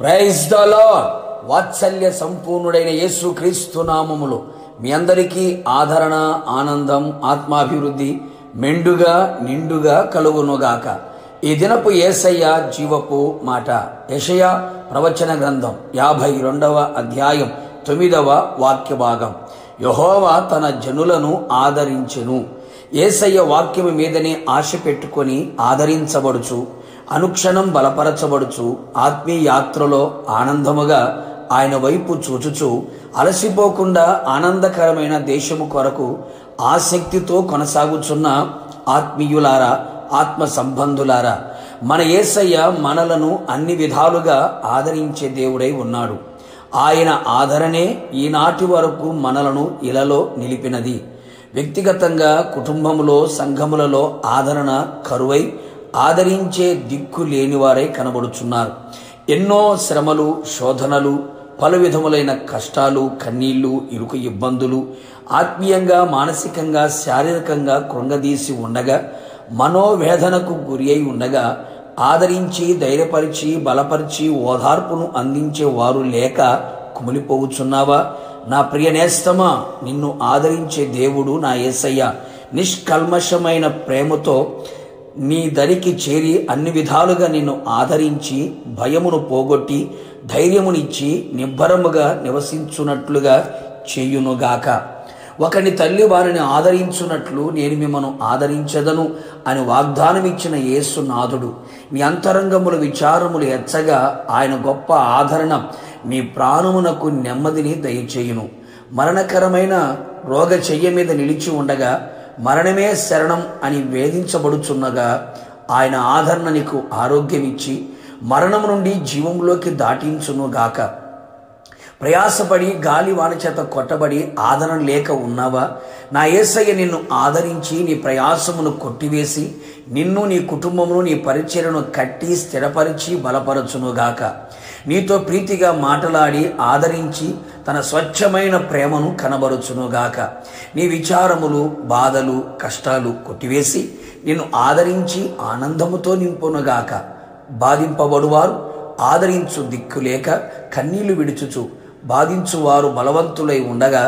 Praise the Lord. వాత్సల్య సంపూర్ణుడైన యేసు క్రీస్తు నామములో మీ అందరికీ ఆదరణ, ఆనందం, ఆత్మాభివృద్ధి మెండుగా నిండుగా కలుగునుగాక. ఈ దినపు యేసయ్య జీవపు మాట. యెషయా ప్రవచన గ్రంథం 52వ అధ్యాయం 9వ వాక్య భాగం. యెహోవా తన జనులను ఆదరించెను. యేసయ్య వాక్యము మీదనే ఆశ పెట్టుకొని ఆదరించబడుచు, అనుక్షణం బలపరచబడుచు, ఆత్మీయ యాత్రలో ఆనందముగా ఆయన వైపు చూచుచు, అలసిపోకుండా ఆనందకరమైన దేశము కొరకు ఆసక్తితో కొనసాగుచున్న ఆత్మీయులారా, ఆత్మ సంబంధులారా, మన యేసయ్య మనలను అన్ని విధాలుగా ఆదరించే దేవుడై ఉన్నాడు. ఆయన ఆదరణే ఈనాటి వరకు మనలను ఇలలో నిలిపినది. వ్యక్తిగతంగా, కుటుంబములో, సంఘములలో ఆదరణ కరువై ఆదరించే దిక్కు లేనివారై కనబడుచున్నారు. ఎన్నో శ్రమలు, శోధనలు, పలు విధములైన కష్టాలు, కన్నీళ్లు, ఇరుకు ఇబ్బందులు ఆత్మీయంగా, మానసికంగా, శారీరకంగా కృంగదీసి ఉండగా, మనోవేదనకు గురి అయి ఉండగా, ఆదరించి, ధైర్యపరిచి, బలపరిచి, ఓదార్పును అందించే వారు లేక కుమిలిపోవుచున్నావా? నా ప్రియ నేస్తమా, నిన్ను ఆదరించే దేవుడు నా యేసయ్య నిష్కల్మషమైన ప్రేమతో నీ దరికి చేరి అన్ని విధాలుగా నిన్ను ఆదరించి, భయమును పోగొట్టి, ధైర్యమునిచ్చి, నిబ్బరముగా నివసించున్నట్లుగా చేయునుగాక. ఒకని తల్లి వారిని ఆదరించున్నట్లు నేను మిమ్మను ఆదరించదను అని వాగ్దానం ఇచ్చిన యేసునాథుడు మీ అంతరంగముల విచారములు ఎచ్చగా ఆయన గొప్ప ఆదరణ మీ ప్రాణమునకు నెమ్మదిని దయచేయును. మరణకరమైన రోగ చెయ్య మీద నిలిచి ఉండగా, మరణమే శరణం అని వేధించబడుచున్నగా, ఆయన ఆదరణ నీకు ఆరోగ్యమిచ్చి మరణం నుండి జీవంలోకి దాటించునుగాక. ప్రయాసపడి గాలి వాన చేత కొట్టబడి ఆదరణ లేక ఉన్నావా? నా యేసయ్య నిన్ను ఆదరించి నీ ప్రయాసమును కొట్టివేసి నిన్ను, నీ కుటుంబమును, నీ పరిచర్యను కట్టి స్థిరపరిచి బలపరచునుగాక. నీతో ప్రీతిగా మాటలాడి ఆదరించి తన స్వచ్ఛమైన ప్రేమను కనబరుచునుగాక. నీ విచారములు, బాధలు, కష్టాలు కొట్టివేసి నిన్ను ఆదరించి ఆనందముతో నింపునుగాక. బాధింపబడువారు ఆదరించు దిక్కులేక కన్నీళ్లు విడుచుచు, బాధించువారు బలవంతులై ఉండగా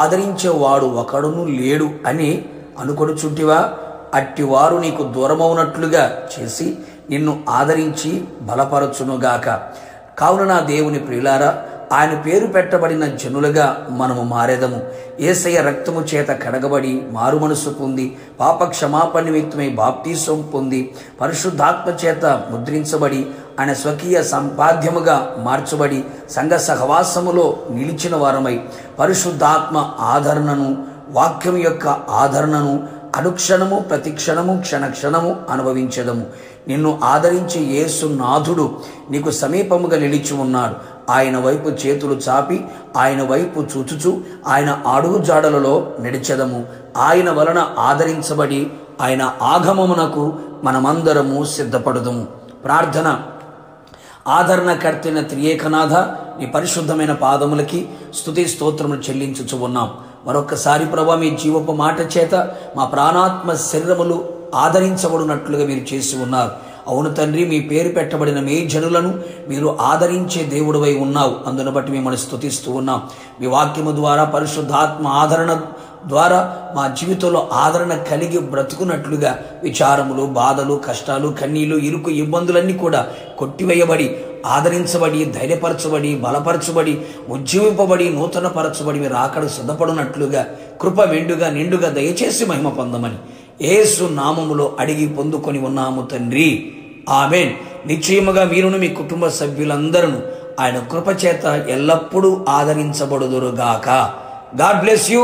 ఆదరించేవాడు ఒకడును లేడు అని అనుకొనుచుంటివా? అట్టివారు నీకు దూరమవునట్లుగా చేసి నిన్ను ఆదరించి బలపరచునుగాక. కావున నా దేవుని ప్రియులారా, ఆయన పేరు పెట్టబడిన జనులుగా మనము మారేదము. యేసయ్య రక్తము చేత కడగబడి, మారు మనసు పొంది, పాప క్షమాపణ నిమిత్తమై బాప్తీసం పొంది, పరిశుద్ధాత్మ చేత ముద్రించబడి, ఆయన స్వకీయ సంపాద్యముగా మార్చబడి, సంఘ సహవాసములో నిలిచిన వారమై పరిశుద్ధాత్మ ఆదరణను, వాక్యం యొక్క ఆదరణను అనుక్షణము, ప్రతిక్షణము, క్షణక్షణము అనుభవించదము. నిన్ను ఆదరించే యేసునాథుడు నీకు సమీపముగా నిలిచి ఉన్నాడు. ఆయన వైపు చేతులు చాపి ఆయన వైపు చూచుచు ఆయన అడుగు జాడలలో నడిచెదము. ఆయన వలన ఆదరించబడి ఆయన ఆగమమునకు మనమందరము సిద్ధపడుదము. ప్రార్థన. ఆదరణకర్తైన త్రియేకనాథ, నీ పరిశుద్ధమైన పాదములకి స్తుతి స్తోత్రములు చెల్లించుచు ఉన్నాం. మరొక్కసారి ప్రభా, మీ జీవపు మాట చేత మా ప్రాణాత్మ శరీరములు ఆదరించబడినట్లుగా మీరు చేసి ఉన్నారు. అవును తండ్రి, మీ పేరు పెట్టబడిన మీ జనులను మీరు ఆదరించే దేవుడివై ఉన్నావు. అందును బట్టి మిమ్మల్ని స్తుతిస్తూ ఉన్నాం. మీ వాక్యము ద్వారా, పరిశుద్ధాత్మ ఆదరణ ద్వారా మా జీవితంలో ఆదరణ కలిగి బ్రతుకున్నట్లుగా విచారములు, బాధలు, కష్టాలు, కన్నీళ్లు, ఇరుకు ఇబ్బందులన్నీ కూడా కొట్టివేయబడి, ఆదరించబడి, ధైర్యపరచబడి, బలపరచబడి, ఉజ్జీవింపబడి, నూతనపరచబడి మీరు ఆకడ సిద్ధపడినట్లుగా కృప మెండుగా నిండుగా దయచేసి మహిమ పొందమని యేసు నామములో అడిగి పొందుకొని ఉన్నాము తండ్రి. ఆమేన్. నిశ్చయముగా మీరును మీ కుటుంబ సభ్యులందరూ ఆయన కృప చేత ఎల్లప్పుడూ ఆదరించబడుదురుగాక. God bless you.